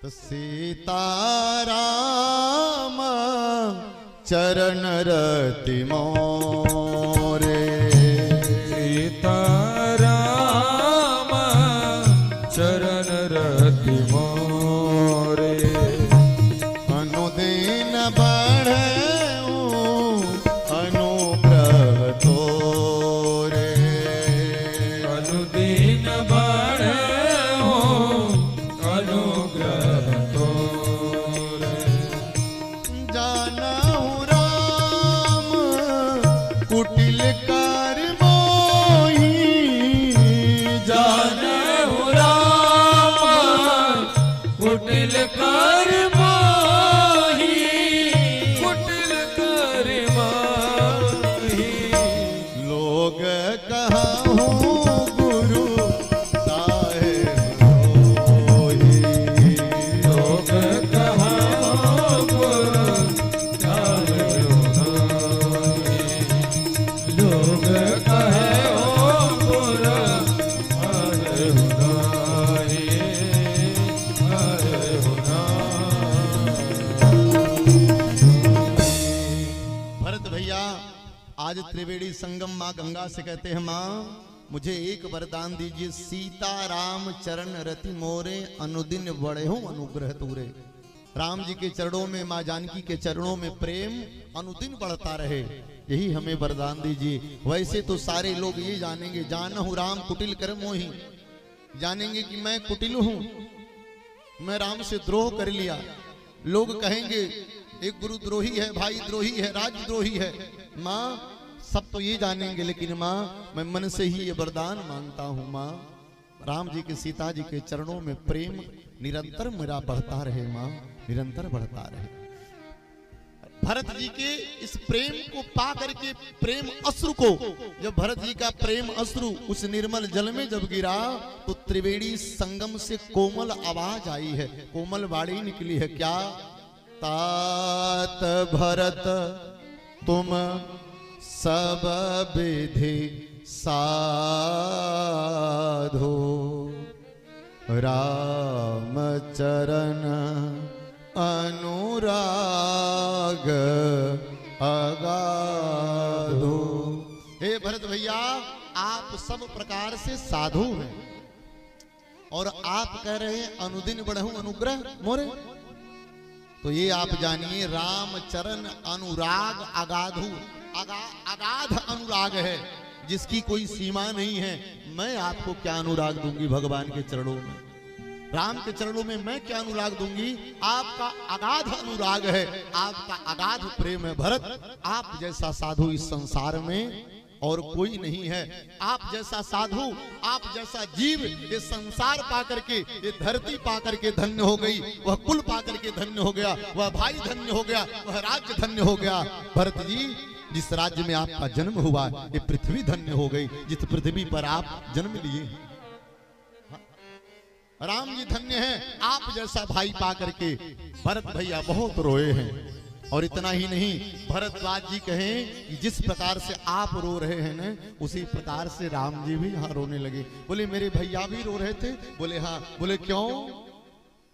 तो सीताराम चरण रति मोरे, सीताराम चरण रति मोरे। अनुदिन बढ़े अनुग्रह तोरे, अनुदिन बढ़े अनुग्रह तोरे। जानहु राम कुटिल कर मोही, जानहु राम कुटिल कर माही, कुटिल कर माही। लोग कहूँ गुरु साहेब होई, लोग कहो गुरु साहेब होई, लोग कहो गुरु साहेब होई, साहेब होई। भरत भैया आज त्रिवेणी संगम माँ गंगा से कहते हैं, माँ मुझे एक वरदान दीजिए, सीताराम चरण रति मोरे अनुदिन बढ़े हो अनुग्रह तूरे। राम जी के चरणों में, माँ जानकी के चरणों में प्रेम अनुदिन बढ़ता रहे, यही हमें वरदान दीजिए। वैसे तो सारे लोग ये जानेंगे, जानहु राम कुटिल कर मोही, जानेंगे कि मैं कुटिल हूं, मैं राम से द्रोह कर लिया। लोग कहेंगे एक गुरु द्रोही है, भाई द्रोही है, राजद्रोही है। माँ सब तो ये जानेंगे, लेकिन माँ मैं मन से ही ये वरदान मांगता हूँ, माँ राम जी के, सीता जी के चरणों में प्रेम निरंतर मेरा बढ़ता रहे, माँ निरंतर बढ़ता रहे। भरत जी के इस प्रेम को पा करके, प्रेम अश्रु को, जब भरत जी का प्रेम अश्रु उस निर्मल जल में जब गिरा तो त्रिवेणी संगम से कोमल आवाज आई है, कोमल वाणी निकली है, क्या? तात भरत तुम सब विधि साधो, राम चरण अनुराग अगाधो। हे भरत भैया, आप सब प्रकार से साधु हैं और आप कह रहे हैं अनुदिन बढ़हु अनुग्रह मोरे। तो ये आप जानिए, राम चरण अनुराग अगाधु, अगाध अनुराग है जिसकी कोई सीमा नहीं है। मैं आपको क्या अनुराग दूंगी भगवान के चरणों में, राम के चरणों में मैं क्या अनुराग दूंगी? आपका अगाध अनुराग है, आपका अगाध प्रेम है। भरत, आप जैसा साधु इस संसार में और कोई नहीं है। आप जैसा साधु, आप जैसा जीव ये संसार पा करके, ये धरती पा करके धन्य हो गई, वह कुल पा करके धन्य हो गया, वह भाई धन्य हो गया, वह राज्य धन्य हो गया। भरत जी, जिस राज्य में आपका जन्म हुआ ये पृथ्वी धन्य हो गई, जिस पृथ्वी पर आप जन्म लिए। राम जी धन्य हैं आप जैसा भाई पा करके। भरत भैया बहुत रोए हैं। और इतना ही नहीं, भरद्वाज जी कहें कि जिस प्रकार से आप रो रहे हैं ना, उसी प्रकार से राम जी भी यहाँ रोने लगे। बोले मेरे भैया भी रो रहे थे? बोले हाँ। बोले क्यों?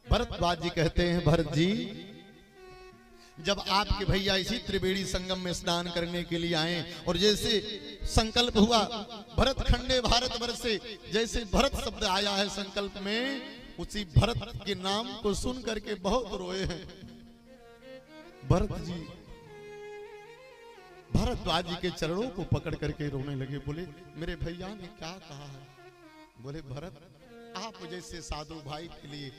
भरद्वाज जी कहते हैं, भरत जी जब आपके भैया इसी त्रिवेणी संगम में स्नान करने के लिए आए और जैसे संकल्प हुआ भरत खंडे भारत वर्ष से, जैसे भरत शब्द आया है संकल्प में, उसी भरत के नाम को सुन करके बहुत रोए हैं भरत जी। भरद्वाज जी के चरणों को पकड़ करके रोने लगे। बोले मेरे भैया ने क्या कहा है? बोले भरत, आप जैसे साधु भाई के लिए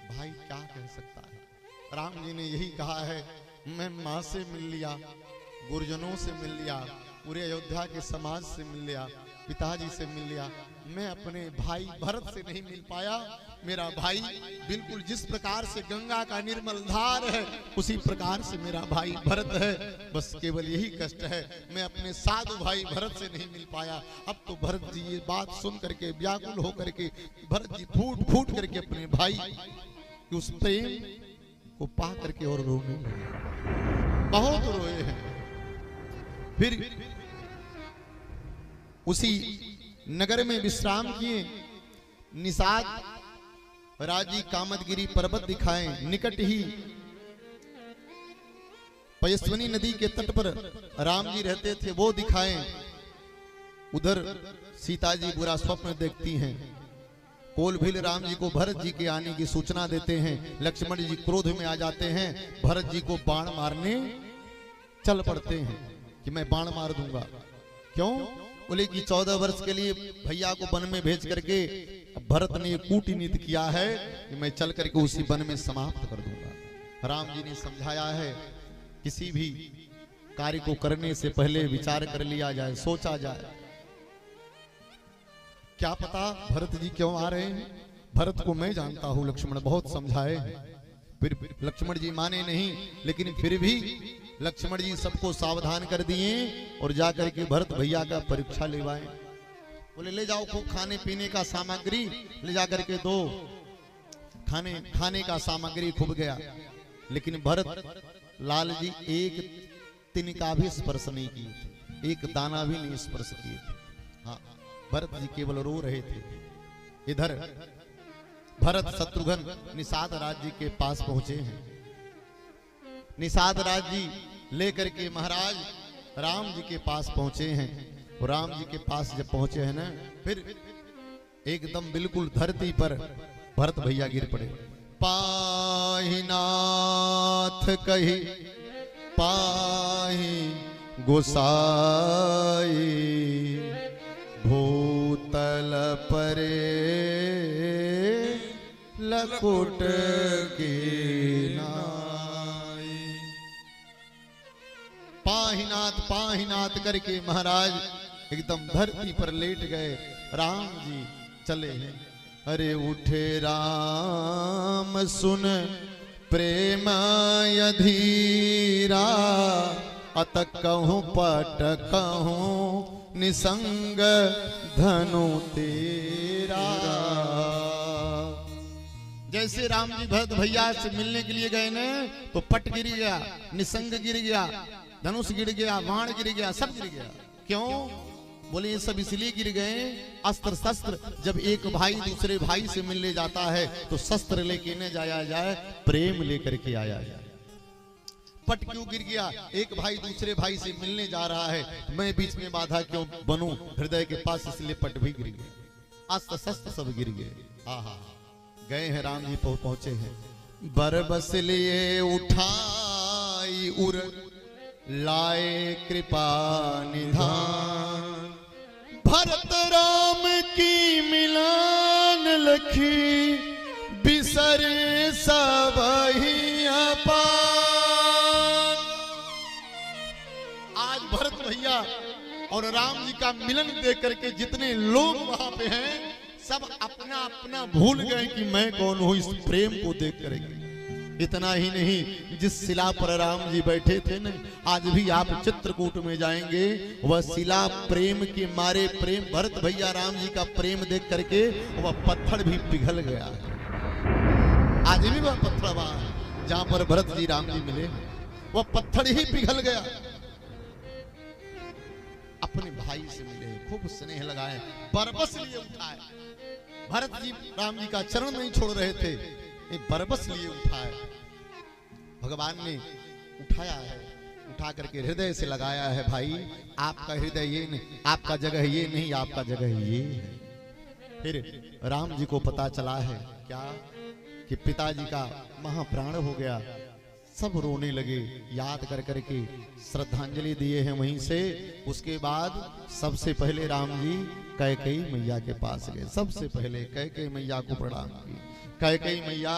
भाई क्या कह सकता है? राम जी ने यही कहा है, मैं माँ से मिल लिया, गुरुजनों से मिल लिया, पूरे अयोध्या के समाज से मिल लिया, पिताजी से मिल लिया, मैं अपने भाई भरत से नहीं मिल पाया। मेरा भाई बिल्कुल जिस प्रकार से गंगा का निर्मल धार है उसी प्रकार से मेरा भाई भरत है। बस केवल यही कष्ट है, मैं अपने साधु भाई भरत से नहीं मिल पाया। अब तो भरत जी ये बात सुन करके व्याकुल होकर के भरत जी फूट फूट करके अपने भाई उस प्रेम को पा करके और रोने लगे, बहुत रोए हैं। फिर उसी नगर में विश्राम किए। निषाद राजी कामदगिरी पर्वत दिखाएं, निकट ही पयस्विनी नदी के तट पर राम जी रहते थे वो दिखाएं। उधर सीता जी बुरा स्वप्न देखती हैं। कोलभील राम जी को भरत जी के आने की सूचना देते हैं। लक्ष्मण जी क्रोध में आ जाते हैं, भरत जी को बाण मारने चल पड़ते हैं कि मैं बाण मार दूंगा। क्यों? बोले कि 14 वर्ष के लिए भैया को वन में भेज करके भरत ने कूटनीति किया है कि मैं चल करके उसी वन में समाप्त कर दूंगा। राम जी ने समझाया है किसी भी कार्य को करने से पहले विचार कर लिया जाए, सोचा जाए। क्या पता भरत जी क्यों आ रहे हैं? भरत को मैं जानता हूं, लक्ष्मण बहुत समझाए हैं, फिर लक्ष्मण जी माने नहीं। लेकिन फिर भी लक्ष्मण जी सबको सावधान कर दिए और जाकर के भरत भैया का परीक्षा लेवाए। बोले ले जाओ खूब खाने पीने का सामग्री ले जाकर के दो। खाने का सामग्री खूब गया, लेकिन भरत लाल जी एक तिनका भी स्पर्श नहीं किए थे, एक दाना भी नहीं स्पर्श किए थे। हाँ, भरत जी केवल रो रहे थे। इधर भरत शत्रुघ्न निषाद राज जी के पास पहुंचे हैं। निषाद राज जी लेकर के महाराज राम जी के पास पहुंचे हैं। और राम जी के पास जब पहुंचे हैं ना, फिर एकदम बिल्कुल धरती पर भरत भैया गिर पड़े। पाहि नाथ कही पाहि गोसाई, भूतल परे लकुट की नाई। पाहिनाथ करके महाराज एकदम धरती पर लेट गए। राम जी चले हैं। अरे उठे राम सुन प्रेम यधीरा, अत कहूं पट कहूं निसंग धनु तेरा। जैसे राम जी भरत भैया से मिलने के लिए गए न, तो पट गिर गया, निसंग गिर गया, धनुष गिर गया, बाण गिर गया, सब गिर गया। क्यों? बोले ये सब इसलिए गिर गए, अस्त्र शस्त्र जब एक भाई दूसरे भाई से मिलने जाता है तो शस्त्र लेके न जाया जाए, प्रेम लेकर के आया जाए। पट क्यों गिर गया? एक भाई दूसरे भाई से मिलने जा रहा है, मैं बीच में बाधा क्यों बनूं हृदय के पास, इसलिए पट भी गिर गया, अस्त्र शस्त्र सब गिर गए। आहा, गए हैं राम जी पहुंचे हैं। बरबस लिए उठाई उर लाए कृपा निधान, भरत राम की मिलान लखी बिसर सब ही अपान। आज भरत भैया और राम जी का मिलन देख करके जितने लोग वहां पे हैं सब अपना अपना भूल गए कि मैं कौन हूं, इस प्रेम को देख करके। इतना ही नहीं, जिस शिला पर राम जी बैठे थे ना, आज भी आप चित्रकूट में जाएंगे, वह शिला प्रेम के मारे, प्रेम भरत भैया राम जी का प्रेम देख करके वह पत्थर भी पिघल गया। आज भी वह पत्थर वहां जहां पर भरत जी राम जी मिले, वह पत्थर ही पिघल गया। अपने भाई से मिले, खूब स्नेह लगाए, बरबस लिए उठाए। भरत जी राम जी का चरण नहीं छोड़ रहे थे, बरबस लिए उठाए। भगवान ने उठाया है, उठा करके हृदय से लगाया है। भाई आपका हृदय ये नहीं, आपका जगह ये नहीं, आपका जगह ये है। फिर राम जी को पता चला है क्या कि पिताजी का महाप्राण हो गया। सब रोने लगे, याद कर करके श्रद्धांजलि दिए हैं वहीं से। उसके बाद सबसे पहले राम जी कैकेयी मैया के पास गए। सबसे पहले कैकेयी मैया को प्रणाम की। कैकेयी मैया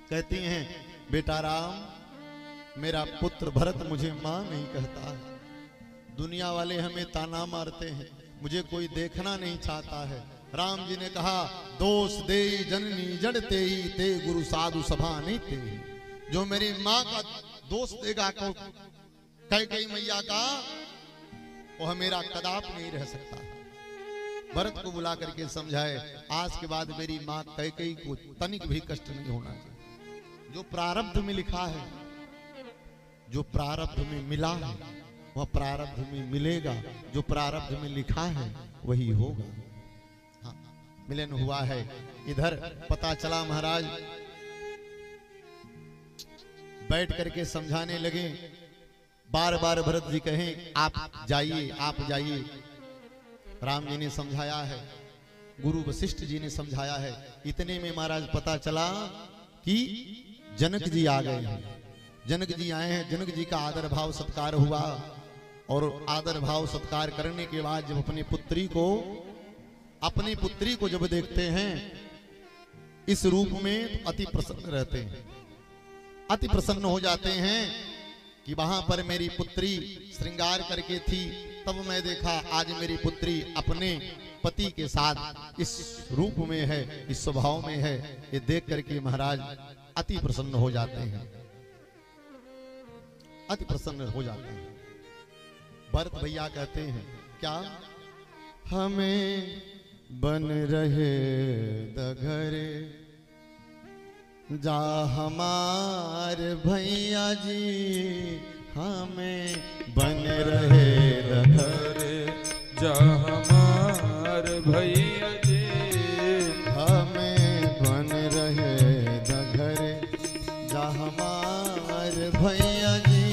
कहती हैं, बेटा राम, मेरा पुत्र भरत मुझे मां नहीं कहता है। दुनिया वाले हमें ताना मारते हैं, मुझे कोई देखना नहीं चाहता है। राम जी ने कहा, दोष दे जननी जड़ते ही ते गुरु साधु सभा नहीं ते। जो मेरी माँ का दोष देगा को कैकेयी मैया का, वह मेरा कदाप नहीं रह सकता। भरत को बुला करके समझाए, आज के बाद मेरी माँ कैकेयी को तनिक भी कष्ट नहीं होना चाहिए। जो प्रारब्ध में लिखा है, जो प्रारब्ध में मिला है, वह प्रारब्ध में मिलेगा। जो प्रारब्ध में लिखा है वही होगा। हाँ, मिलन हुआ है। इधर पता चला महाराज बैठ करके समझाने लगे। बार बार भरत जी कहें आप जाइए, आप जाइए। राम जी ने समझाया है, गुरु वशिष्ठ जी ने समझाया है। इतने में महाराज पता चला कि जनक जी आ गए हैं। जनक जी आए हैं। जनक जी का आदर भाव सत्कार हुआ और आदर भाव सत्कार करने के बाद जब अपनी पुत्री को जब देखते हैं इस रूप में अति प्रसन्न रहते हैं, अति प्रसन्न हो जाते हैं कि वहां पर मेरी पुत्री श्रृंगार करके थी, तब मैं देखा आज मेरी पुत्री अपने पति के साथ इस रूप में है, इस स्वभाव में है। ये देख करके महाराज अति प्रसन्न हो जाते हैं, अति प्रसन्न हो जाते हैं। भरत भैया कहते हैं क्या, हमें बन रहे दघरे जा हमार भैया जी, हमें बन रहे दघरे जा हमार भैया जी, हमें बन रहे दघरे जा हमार भैया जी,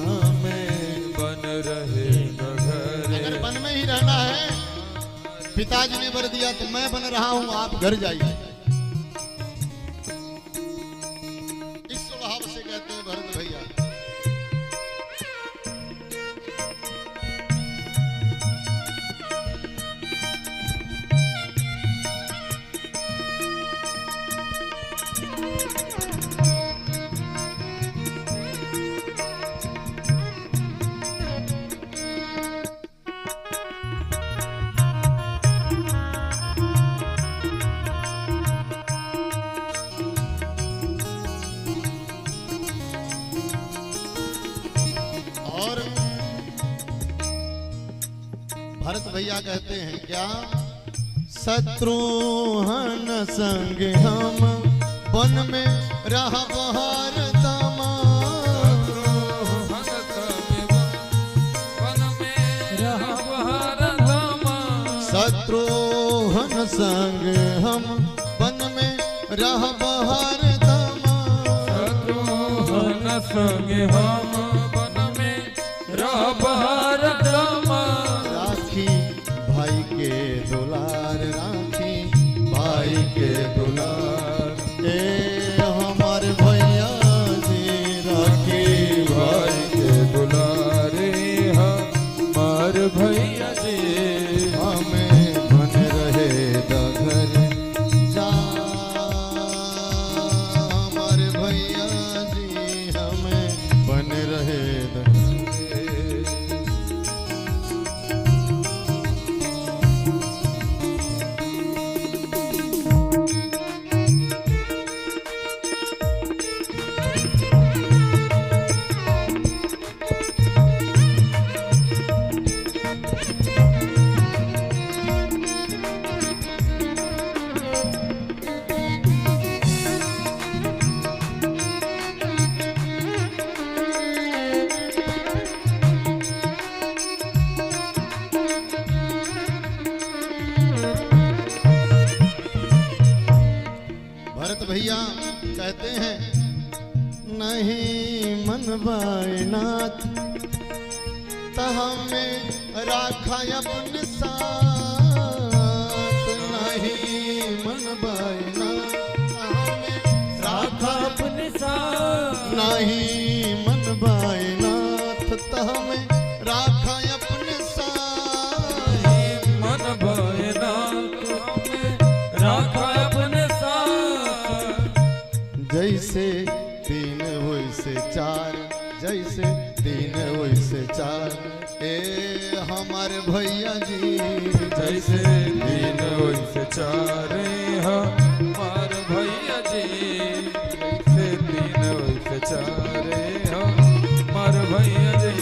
हमें बन रहे दघरे। अगर वन में ही रहना है, पिताजी ने वर दिया तो मैं बन रहा हूं, आप घर जाइए। इस स्वभाव से कहते हैं भरत भैया। और भरत भैया कहते हैं क्या, शत्रुघ्न संग हम वन में रहा बहार दामा, शत्रुघ्न संग हम वन में रहा बहार दामा, शत्रुघ्न संग हम बहार दामा, राखी भाई के दुलार, राखी भाई के दुलार। ए हमारे भैया जी राखी भाई के दुलारे, हमार भैया जी, हमें बन रहे दघर जा हमारे भैया जी, हमें बन रहे दघर। भरत भैया कहते हैं नहीं मन बायनाथ हमें राखा अपने साथ, नहीं मन बायनाथ हमें राखा अपने साथ, नहीं मन बायनाथ हमें राखा अपने साथ, मन भयना राखा अपने साथ, जैसे तीन वैसे चार, जैसे तीन वैसे चार। ए हमारे भैया जी जैसे तीन वैसे चार, हमार भैया जी, जैसे तीन वैसे चार, हमार भैया जी,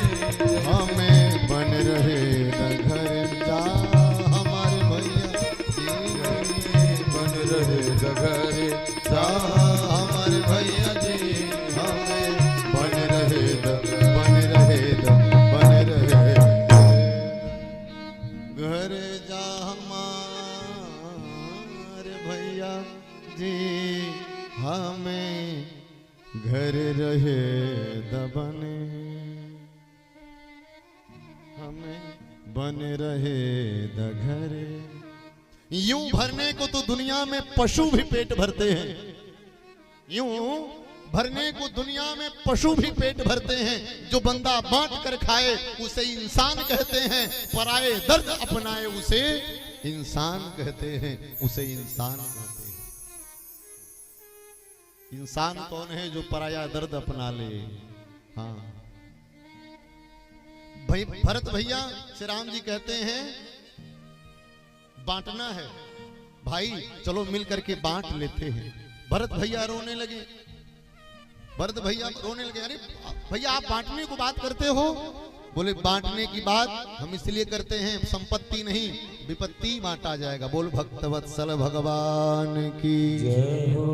हमें बन रहे घर जा हमारे भैया जी, बन रहे घर जा हमारे भैया जी, हमें बन रहे बन रहे बन रहे घर जा हमारे हमें घर रहे दबने, हमें बन रहे द घरे। यूं भरने को तो दुनिया में पशु भी पेट भरते हैं, यूं भरने को दुनिया में पशु भी पेट भरते हैं। जो बंदा बांट कर खाए उसे इंसान कहते हैं, पराए दर्द अपनाए उसे इंसान कहते हैं, उसे इंसान कहते हैं। इंसान कौन है? जो पराया दर्द अपना ले। हाँ भाई भरत भैया श्री राम जी कहते हैं बांटना है भाई, चलो मिल करके बांट लेते हैं। भरत भैया रोने लगे, भरत भैया रोने लगे, अरे भैया आप बांटने को बात करते हो? बोले बांटने की बात हम इसलिए करते हैं, संपत्ति नहीं विपत्ति बांटा जाएगा। बोल भक्तवत्सल भगवान की जय हो।